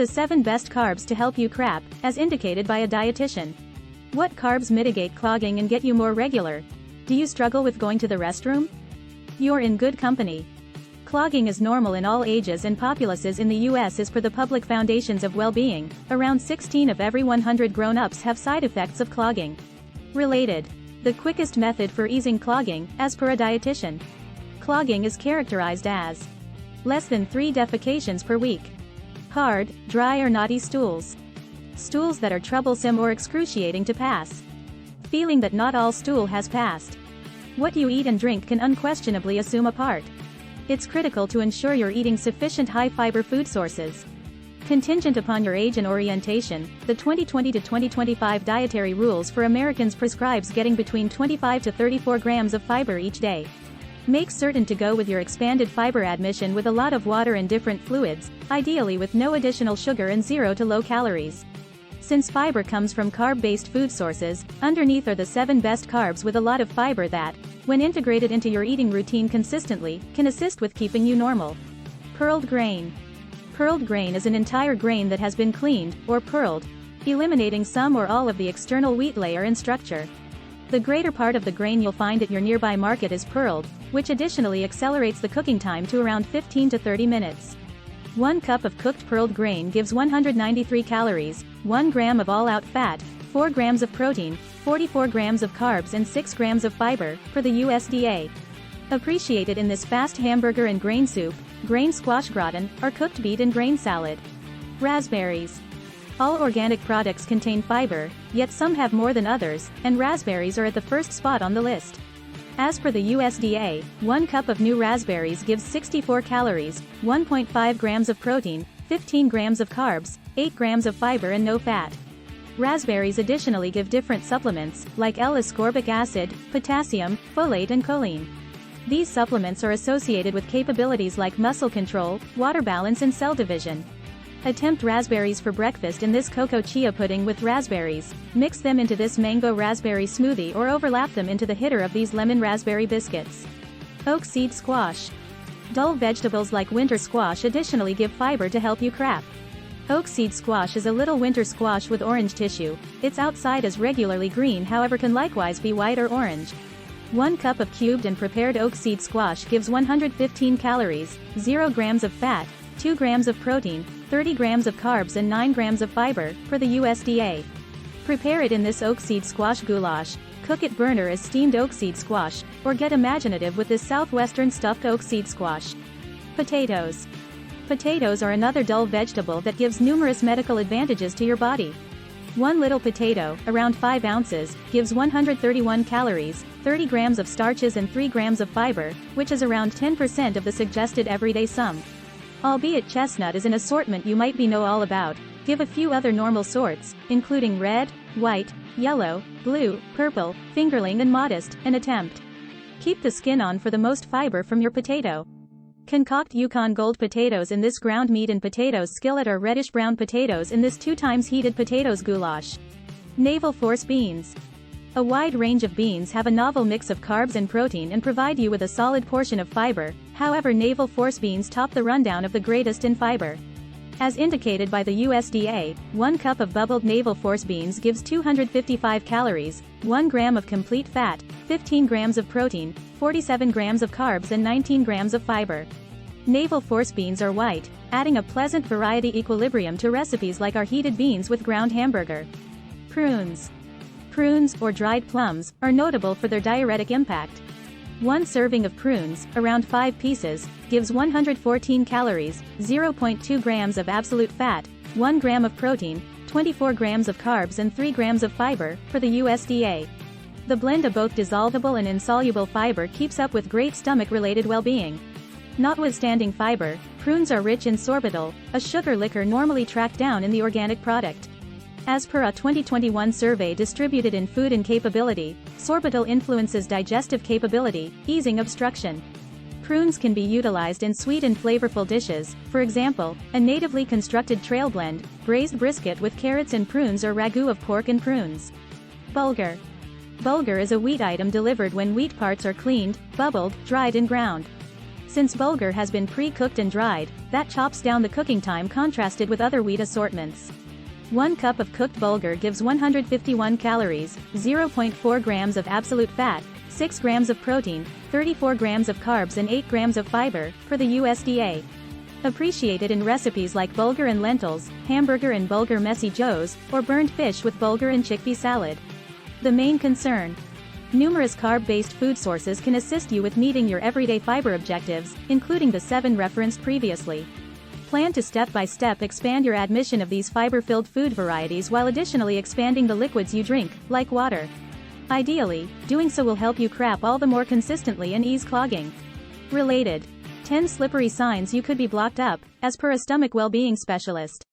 The 7 best carbs to help you crap, as indicated by a dietitian. What carbs mitigate clogging and get you more regular? Do you struggle with going to the restroom? You're in good company. Clogging is normal in all ages and populaces in the US. As per the Public Foundations of Well-Being, around 16 of every 100 grown-ups have side effects of clogging. Related. The quickest method for easing clogging, as per a dietitian. Clogging is characterized as less than 3 defecations per week. Hard, dry or knotty stools. Stools that are troublesome or excruciating to pass. Feeling that not all stool has passed. What you eat and drink can unquestionably assume a part. It's critical to ensure you're eating sufficient high-fiber food sources. Contingent upon your age and orientation, the 2020 to 2025 Dietary Rules for Americans prescribes getting between 25 to 34 grams of fiber each day. Make certain to go with your expanded fiber admission with a lot of water and different fluids, ideally with no additional sugar and 0 to low calories. Since fiber comes from carb-based food sources, underneath are the 7 best carbs with a lot of fiber that, when integrated into your eating routine consistently, can assist with keeping you normal. Pearled grain. Pearled grain is an entire grain that has been cleaned, or pearled, eliminating some or all of the external wheat layer and structure. The greater part of the grain you'll find at your nearby market is pearled, which additionally accelerates the cooking time to around 15 to 30 minutes. 1 cup of cooked pearled grain gives 193 calories, 1 gram of all-out fat, 4 grams of protein, 44 grams of carbs and 6 grams of fiber, per the USDA. Appreciated in this fast hamburger and grain soup, grain squash gratin, or cooked beet and grain salad. Raspberries. All organic products contain fiber, yet some have more than others, and raspberries are at the first spot on the list. As per the USDA, 1 cup of new raspberries gives 64 calories, 1.5 grams of protein, 15 grams of carbs, 8 grams of fiber and no fat. Raspberries additionally give different supplements, like L-ascorbic acid, potassium, folate and choline. These supplements are associated with capabilities like muscle control, water balance and cell division. Attempt raspberries for breakfast in this cocoa chia pudding with raspberries, mix them into this mango raspberry smoothie or overlap them into the hitter of these lemon raspberry biscuits. Oak seed squash. Dull vegetables like winter squash additionally give fiber to help you crap. Oak seed squash is a little winter squash with orange tissue. Its outside is regularly green, however can likewise be white or orange. 1 cup of cubed and prepared oak seed squash gives 115 calories, 0 grams of fat, 2 grams of protein, 30 grams of carbs and 9 grams of fiber, per the USDA. Prepare it in this oak seed squash goulash, cook it burner as steamed oak seed squash, or get imaginative with this southwestern stuffed oak seed squash. Potatoes. Potatoes are another dull vegetable that gives numerous medical advantages to your body. 1 little potato, around 5 ounces, gives 131 calories, 30 grams of starches and 3 grams of fiber, which is around 10% of the suggested everyday sum. Albeit chestnut is an assortment you might know all about, give a few other normal sorts, including red, white, yellow, blue, purple, fingerling and modest, an attempt. Keep the skin on for the most fiber from your potato. Concoct Yukon Gold potatoes in this ground meat and potatoes skillet or reddish brown potatoes in this 2 times heated potatoes goulash. Navel Force beans. A wide range of beans have a novel mix of carbs and protein and provide you with a solid portion of fiber, however Navel Force beans top the rundown of the greatest in fiber. As indicated by the USDA, 1 cup of bubbled Navel Force beans gives 255 calories, 1 gram of complete fat, 15 grams of protein, 47 grams of carbs and 19 grams of fiber. Navel Force beans are white, adding a pleasant variety equilibrium to recipes like our heated beans with ground hamburger. Prunes. Prunes, or dried plums, are notable for their diuretic impact. 1 serving of prunes, around 5 pieces, gives 114 calories, 0.2 grams of absolute fat, 1 gram of protein, 24 grams of carbs and 3 grams of fiber, per the USDA. The blend of both dissolvable and insoluble fiber keeps up with great stomach-related well-being. Notwithstanding fiber, prunes are rich in sorbitol, a sugar liquor normally tracked down in the organic product. As per a 2021 survey distributed in Food and Capability, sorbitol influences digestive capability, easing obstruction. Prunes can be utilized in sweet and flavorful dishes, for example, a natively constructed trail blend, braised brisket with carrots and prunes or ragu of pork and prunes. Bulgur. Bulgur is a wheat item delivered when wheat parts are cleaned, bubbled, dried and ground. Since bulgur has been pre-cooked and dried, that chops down the cooking time contrasted with other wheat assortments. 1 cup of cooked bulgur gives 151 calories, 0.4 grams of absolute fat, 6 grams of protein, 34 grams of carbs and 8 grams of fiber, per the USDA. Appreciated in recipes like bulgur and lentils, hamburger and bulgur messy joes, or burned fish with bulgur and chickpea salad. The main concern. Numerous carb-based food sources can assist you with meeting your everyday fiber objectives, including the 7 referenced previously. Plan to step-by-step expand your admission of these fiber-filled food varieties while additionally expanding the liquids you drink, like water. Ideally, doing so will help you crap all the more consistently and ease clogging. Related. 10 slippery signs you could be blocked up, as per a stomach well-being specialist.